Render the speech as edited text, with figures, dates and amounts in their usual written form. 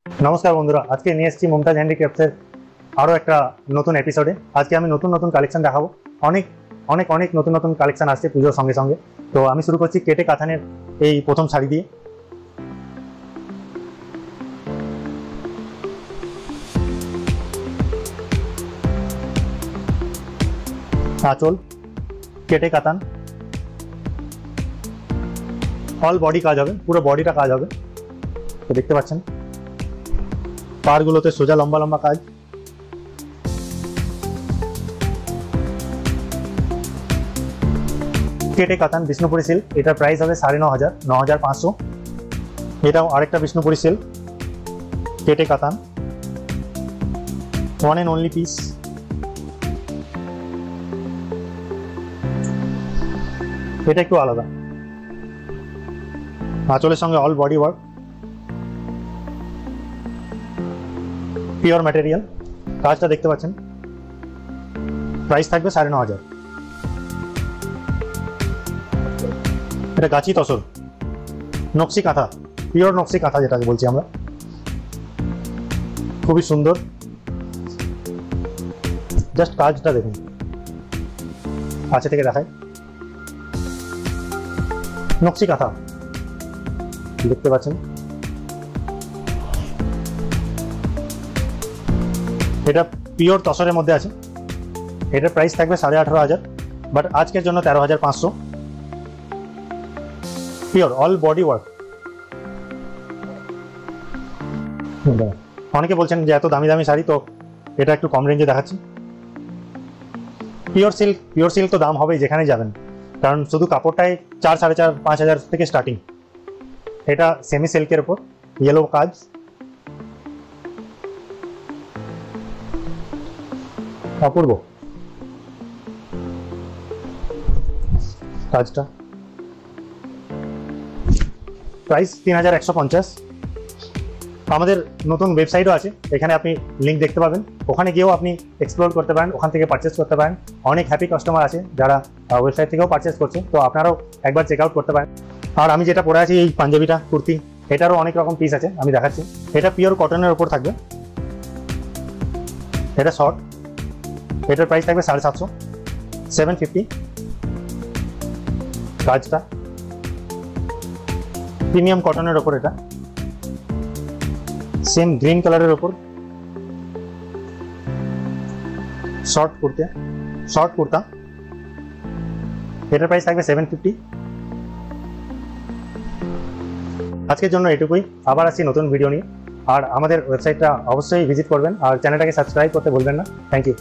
নমস্কার বন্ধুরা, আজকে নিয়ে এসেছি মুমতাজ হ্যান্ডিক্রাফটসের আরও একটা নতুন এপিসোডে। আজকে আমি নতুন নতুন কালেকশন দেখাবো। অনেক অনেক অনেক নতুন নতুন কালেকশন আসছে পুজোর সঙ্গে সঙ্গে। তো আমি শুরু করছি কেটে কাতানের এই প্রথম শাড়ি দিয়ে। আঁচল কেটে কাতান, অল বডি কাজ হবে, পুরো বডিটা কাজ হবে। তো দেখতে পাচ্ছেন পাড়গুলোতে সোজা লম্বা লম্বা কাজ। কেটে কাতান বিষ্ণুপুরি সিল্ক, এটার প্রাইস হবে 9,500, 9,500। এটাও আরেকটা বিষ্ণুপুরি সিল্ক কেটে কাতান, ওয়ান অ্যান্ড অনলি পিস। এটা একটু আলাদা, আঁচলের সঙ্গে all body work, pure material. কাজটা দেখতে পাচ্ছেন, প্রাইস থাকবে 9,500। এটা গাছি তসর নকশি কাঁথা, পিওর নকশি কাঁথা যেটাকে বলছি আমরা, খুবই সুন্দর। জাস্ট কাজটা দেখুন, কাছে থেকে দেখায়। নকশি কাঁথা দেখতে পাচ্ছেন, এটা পিওর তসরের মধ্যে আছে। এটার প্রাইস থাকবে 18,500, বাট আজকের জন্য 13,500। Pure all body work. অনেকে বলছেন যে এত দামি দামি শাড়ি, তো এটা একটু কম রেঞ্জে দেখাচ্ছি। পিওর সিল্ক, পিওর সিল্ক তো দাম হবেই যেখানে যাবেন, কারণ শুধু কাপড়টাই 4, 4.5, 5,000 থেকে স্টার্টিং। এটা সেমি সিল্কের উপর ইয়েলো কাজ, অপূর্ব কাজটা। প্রাইস 3,150। আমাদের নতুন ওয়েবসাইটও আছে, এখানে আপনি লিঙ্ক দেখতে পাবেন। ওখানে গিয়েও আপনি এক্সপ্লোর করতে পারেন, ওখান থেকে পারচেস করতে পারেন। অনেক হ্যাপি কাস্টমার আছে যারা ওয়েবসাইট থেকেও পারচেস করছে, তো আপনারাও একবার চেক আউট করতে পারেন। আর আমি যেটা পরে আছি এই পাঞ্জাবিটা কুর্তি, এটারও অনেক রকম পিস আছে, আমি দেখাচ্ছি। এটা পিওর কটনের উপর থাকবে, এটা শর্ট। এটার প্রাইস থাকবে 750, 750। কাজটা প্রিমিয়াম কটনের ওপর, এটা সেম গ্রিন কালারের ওপর শর্ট কুর্তা। এটার প্রাইস থাকবে 750। আজকের জন্য এটুকুই, আবার আসছি নতুন ভিডিও নিয়ে। আর আমাদের ওয়েবসাইটটা অবশ্যই ভিজিট করবেন, আর চ্যানেলটাকে সাবস্ক্রাইব করতে ভুলবেন না। Thank you.